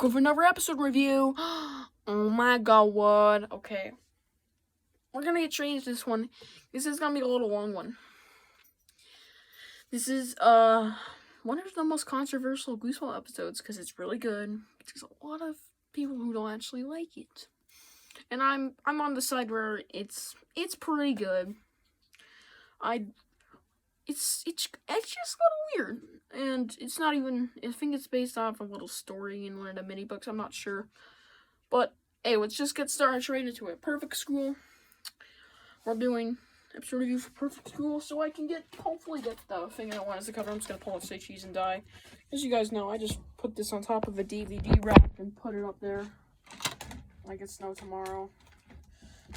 back with another episode review. Oh my god, what? Okay. We're gonna get straight into this one. This is gonna be a little long one. This is, one of the most controversial Goosebumps episodes because it's really good. There's a lot of people who don't actually like it. And I'm on the side where it's pretty good. It's just kind of weird, and it's not even. I think it's based off a little story in one of the mini books. I'm not sure, but hey, let's just get started straight into it. Perfect School. We're doing episode review for Perfect School, so I can hopefully get the thing I want as the cover. I'm just gonna pull it, say cheese and die. As you guys know, I just put this on top of a DVD rack and put it up there like it's no tomorrow.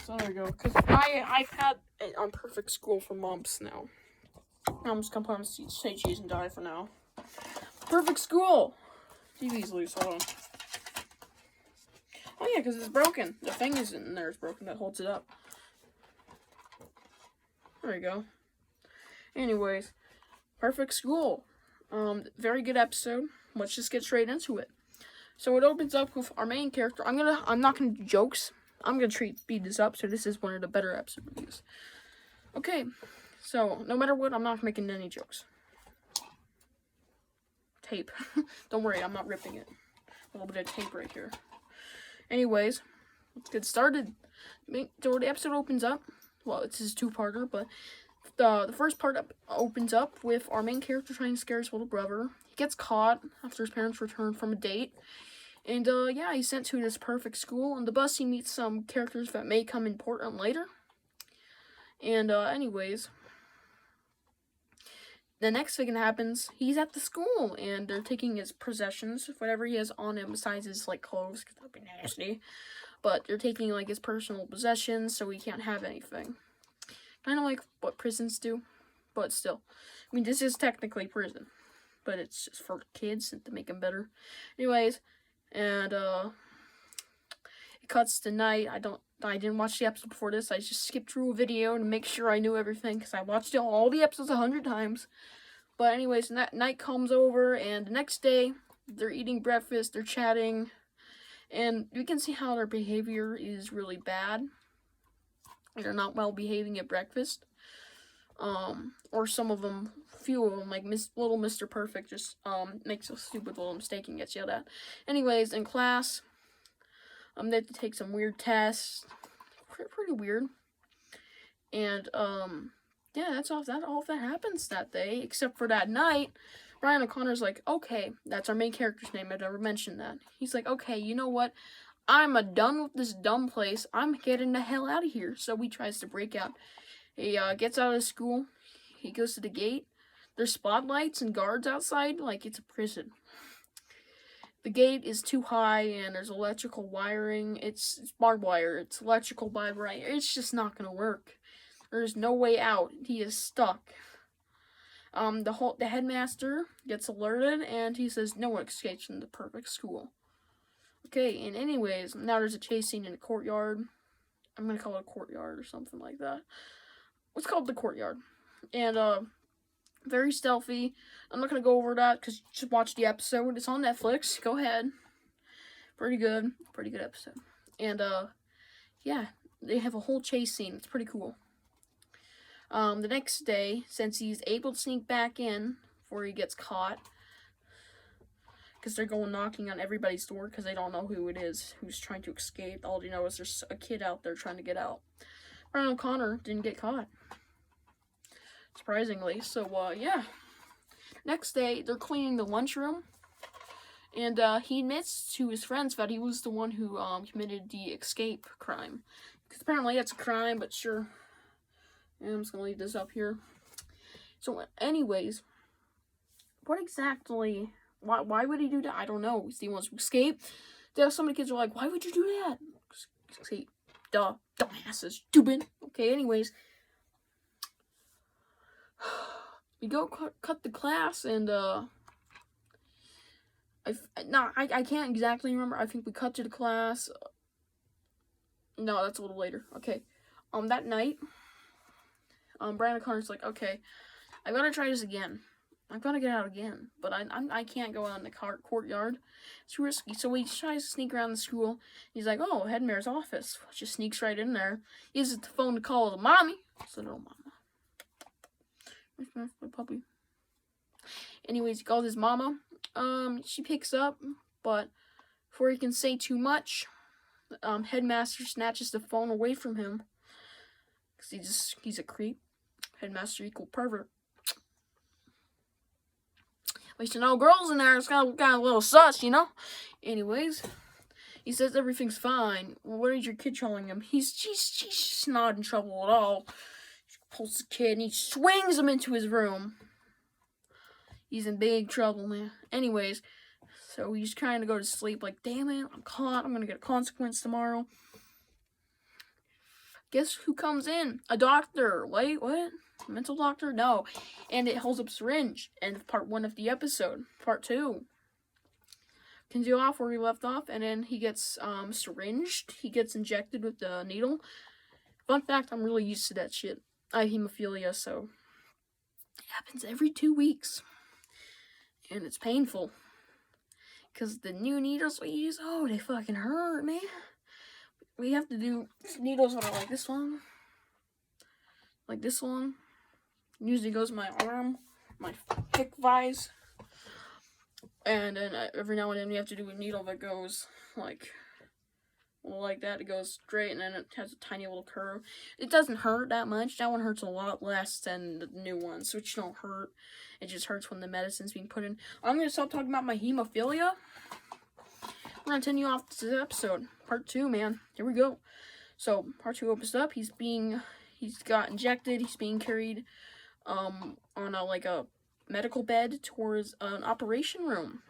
So there we go. Cause I've had it on Perfect School for months now. I'm just gonna put on say cheese and die for now. Perfect School! TV's loose, hold on. Oh yeah, because it's broken. The thing is in there is broken that holds it up. There we go. Anyways, Perfect School. Very good episode. Let's just get straight into it. So it opens up with our main character. I'm not gonna do jokes. I'm gonna speed this up, so this is one of the better episode reviews. Okay. So, no matter what, I'm not making any jokes. Tape. Don't worry, I'm not ripping it. A little bit of tape right here. Anyways, let's get started. So the episode opens up. Well, it's his two-parter, but the first part opens up with our main character trying to scare his little brother. He gets caught after his parents return from a date. And, yeah, he's sent to this perfect school. On the bus, he meets some characters that may come important later. And, anyways, the next thing that happens, he's at the school, and they're taking his possessions, whatever he has on him besides his, like, clothes, because that'd be nasty. But they're taking, like, his personal possessions, so he can't have anything. Kind of like what prisons do, but still. I mean, this is technically prison, but it's just for kids to make them better. Anyways, and, it cuts to night. I didn't watch the episode before this. I just skipped through a video to make sure I knew everything, because I watched all the episodes 100 times. But anyways, night comes over, and the next day, they're eating breakfast, they're chatting, and you can see how their behavior is really bad. They're not well behaving at breakfast. Or some of them, few of them, like little Mr. Perfect, just makes a stupid little mistake and gets yelled at. Anyways, in class, they have to take some weird tests. Pretty weird. And, yeah, that's all that happens that day, except for that night. Brian O'Connor's like, okay, that's our main character's name, I never mentioned that. He's like, okay, you know what? I'm done with this dumb place. I'm getting the hell out of here. So he tries to break out. He gets out of school. He goes to the gate. There's spotlights and guards outside like it's a prison. The gate is too high, and there's electrical wiring. It's barbed wire. It's electrical barbed wire. It's just not gonna work. There's no way out. He is stuck. The headmaster gets alerted, and he says no one escapes from the perfect school. Okay, and anyways, now there's a chase scene in the courtyard. I'm gonna call it a courtyard or something like that. Let's call it the courtyard. And, very stealthy. I'm not gonna go over that, because you should watch the episode. It's on Netflix. Go ahead. Pretty good episode. And, yeah, they have a whole chase scene. It's pretty cool. The next day, since he's able to sneak back in before he gets caught, because they're going knocking on everybody's door because they don't know who it is who's trying to escape. All they know is there's a kid out there trying to get out. Brian O'Connor didn't get caught, surprisingly. So, yeah. Next day, they're cleaning the lunchroom, and he admits to his friends that he was the one who committed the escape crime. Because apparently that's a crime, but sure. And I'm just going to leave this up here. So, anyways, what exactly... Why would he do that? I don't know. He wants to escape. There are so many kids who are like, why would you do that? Escape. Duh. Dumbasses. Stupid. Okay, anyways. We go cut the class, and, I can't exactly remember. I think we cut to the class. No, that's a little later. Okay. That night, Brian O'Connor's like, okay, I gotta try this again. I've got to get out again. But I can't go out in the courtyard. It's too risky. So he tries to sneak around the school. He's like, oh, head mayor's office. Just sneaks right in there. He uses the phone to call the mommy. It's the little mama. Where's my puppy? Anyways, he calls his mama. She picks up, but before he can say too much, headmaster snatches the phone away from him. Because he's a creep. Headmaster equal pervert. At least no girls in there. It's kind of a little sus, you know? Anyways, he says everything's fine. Well, what is your kid telling him? She's not in trouble at all. She pulls the kid and he swings him into his room. He's in big trouble, man. Anyways, so he's trying to go to sleep. Like, damn it, I'm caught. I'm going to get a consequence tomorrow. Guess who comes in? A doctor. Wait, what? A mental doctor? No. And it holds up syringe. And part 1 of the episode. Part 2. Continue off where we left off. And then he gets syringed. He gets injected with the needle. Fun fact, I'm really used to that shit. I have hemophilia, so it happens every 2 weeks. And it's painful. Because the new needles we use, oh, they fucking hurt, man. We have to do needles that are like this long. Like this long. Usually goes in my arm, my hip vise. And then every now and then we have to do a needle that goes like that. It goes straight and then it has a tiny little curve. It doesn't hurt that much. That one hurts a lot less than the new ones, which don't hurt. It just hurts when the medicine's being put in. I'm going to stop talking about my hemophilia. We're going to continue off this episode. Part 2, man. Here we go. So, part 2 opens up. He's got injected. He's being carried on a medical bed towards an operation room.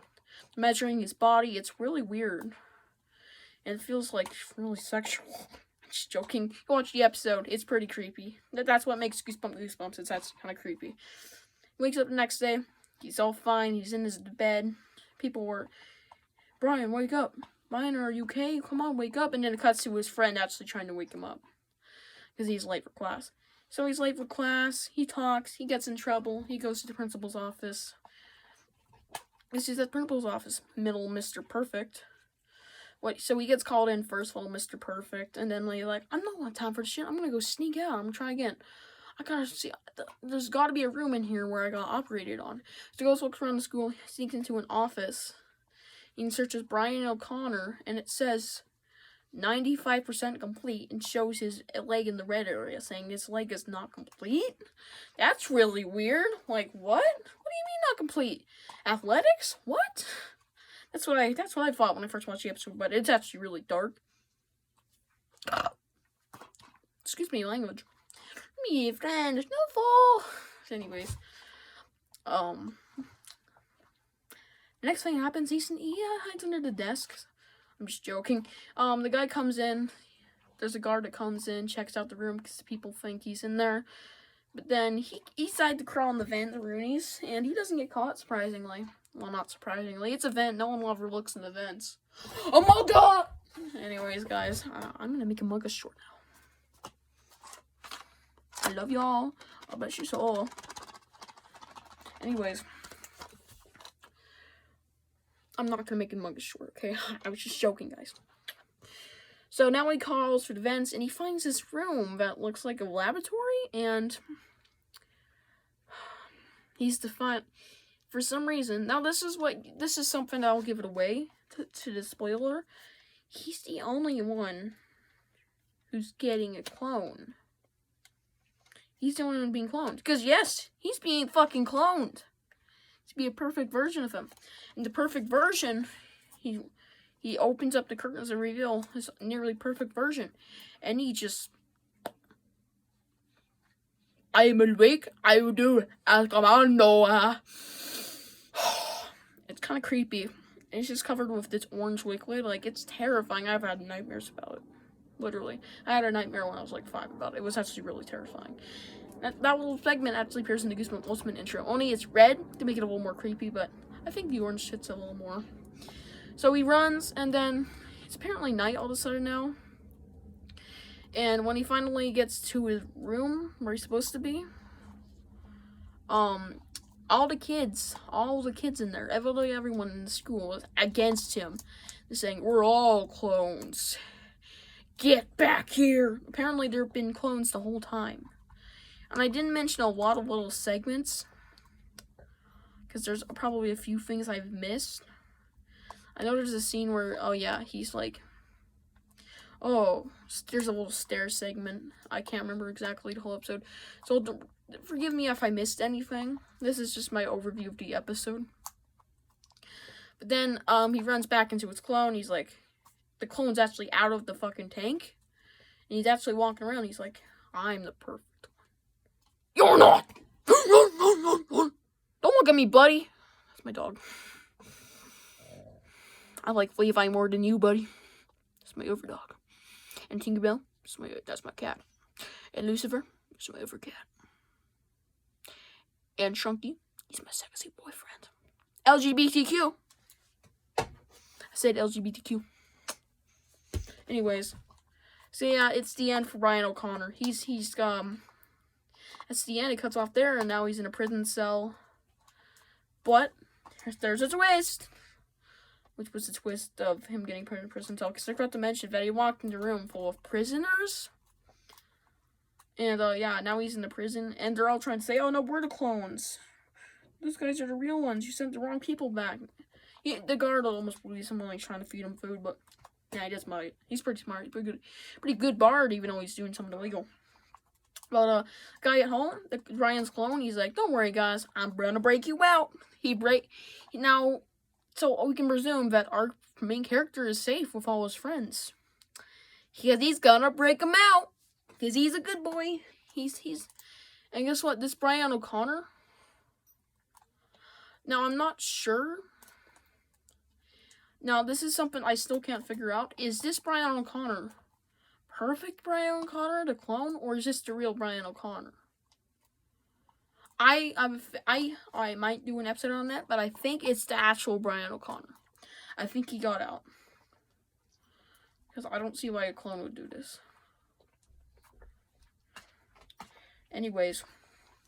Measuring his body. It's really weird. And it feels like really sexual. I'm just joking. Watch the episode. It's pretty creepy. That's what makes Goosebumps. That's kind of creepy. Wakes up the next day. He's all fine. He's in his bed. People were, Brian, wake up. Brian, are you okay? Come on, wake up. And then it cuts to his friend actually trying to wake him up. Because he's late for class. So he's late for class. He talks. He gets in trouble. He goes to the principal's office. This is at the principal's office. Middle Mr. Perfect. So he gets called in first of all, Mr. Perfect. And then like, I'm not on time for this shit. I'm going to go sneak out. I'm going to try again. I gotta see, there's gotta be a room in here where I got operated on. So he goes, looks around the school, sneaks into an office. He searches Brian O'Connor, and it says 95% complete, and shows his leg in the red area, saying his leg is not complete? That's really weird. Like, what? What do you mean not complete? Athletics? What? That's what I thought when I first watched the episode, but it's actually really dark. Excuse me, language. Me, friend, there's no fall. Anyways, the next thing happens, he hides under the desk. I'm just joking. The guy comes in. There's a guard that comes in, checks out the room because people think he's in there. But then he decided to crawl in the vent, the Roonies, and he doesn't get caught, surprisingly. Well, not surprisingly. It's a vent. No one overlooks in the vents. Oh my god! Anyways, guys, I'm gonna make a mug short now. I love y'all. I'll bet you so. Anyways. I'm not gonna make a mug short, okay? I was just joking, guys. So now he calls for the vents, and he finds this room that looks like a laboratory, and he's defined for some reason. Now this is something that I'll give it away to the spoiler. He's the only one who's getting a clone. He's the only one being cloned. Because, yes, he's being fucking cloned. To be a perfect version of him. And the perfect version, he opens up the curtains and reveal his nearly perfect version. And he just... I am awake. I will do as commando. It's kind of creepy. And it's just covered with this orange liquid. Like, it's terrifying. I've had nightmares about it. Literally. I had a nightmare when I was like 5 about it. It was actually really terrifying. That little segment actually appears in the Goosebumps Ultimate intro. Only it's red to make it a little more creepy, but I think the orange hits a little more. So he runs, and then it's apparently night all of a sudden now. And when he finally gets to his room where he's supposed to be, all the kids in there, everyone in the school was against him. They're saying, we're all clones. Get back here. Apparently there have been clones the whole time. And I didn't mention a lot of little segments, because there's probably a few things I've missed. I know there's a scene where, oh yeah, he's like, oh, there's a little stair segment. I can't remember exactly the whole episode. So forgive me if I missed anything. This is just my overview of the episode. But then he runs back into his clone. He's like, the clone's actually out of the fucking tank. And he's actually walking around. He's like, I'm the perfect one. You're not! Don't look at me, buddy. That's my dog. I like Levi more than you, buddy. That's my overdog. And Tinkerbell, that's my cat. And Lucifer, that's my over cat. And Chunky, he's my sexy boyfriend. LGBTQ. I said LGBTQ. Anyways, so yeah, it's the end for Brian O'Connor. He's that's the end. It cuts off there, and now he's in a prison cell. But there's a twist, which was the twist of him getting put in a prison cell. Because I forgot to mention that he walked into a room full of prisoners. And, yeah, now he's in the prison. And they're all trying to say, oh, no, we're the clones. Those guys are the real ones. You sent the wrong people back. The guard almost believes someone, like, trying to feed him food. But, yeah, he just might. He's pretty smart. He's pretty good bard, even though he's doing something illegal. But, guy at home, Ryan's clone, he's like, don't worry, guys. I'm gonna break you out. Now, so we can presume that our main character is safe with all his friends. Because he's gonna break him out. Because he's a good boy. And guess what? This Brian O'Connor. Now, I'm not sure. Now, this is something I still can't figure out. Is this Brian O'Connor perfect Brian O'Connor, the clone, or is this the real Brian O'Connor? I might do an episode on that, but I think it's the actual Brian O'Connor. I think he got out. Because I don't see why a clone would do this. Anyways,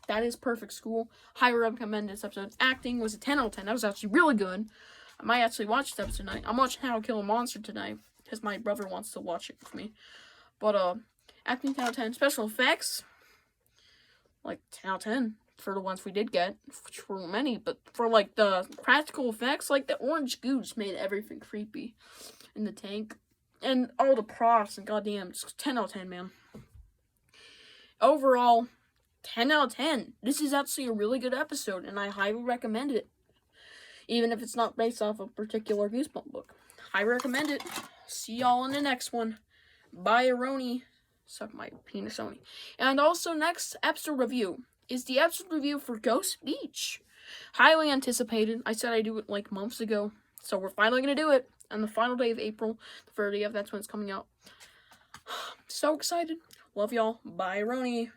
that is Perfect School. Highly recommend this episode. Acting was a 10 out of 10. That was actually really good. I might actually watch this episode tonight. I'm watching How to Kill a Monster tonight, because my brother wants to watch it with me. But, acting 10 out of 10. Special effects, like, 10 out of 10 for the ones we did get, which were many. But for, like, the practical effects, like, the orange goose made everything creepy in the tank. And all the props, and goddamn, it's 10 out of 10, man. Overall, 10 out of 10. This is actually a really good episode, and I highly recommend it. Even if it's not based off a particular Goosebumps book. I recommend it. See y'all in the next one. Bye, Aroni. Suck my penis, Oni. And also, next episode review is the episode review for Ghost Beach. Highly anticipated. I said I'd do it like months ago. So we're finally going to do it. On the final day of April, the 30th, that's when it's coming out. So excited. Love y'all. Bye, Aroni.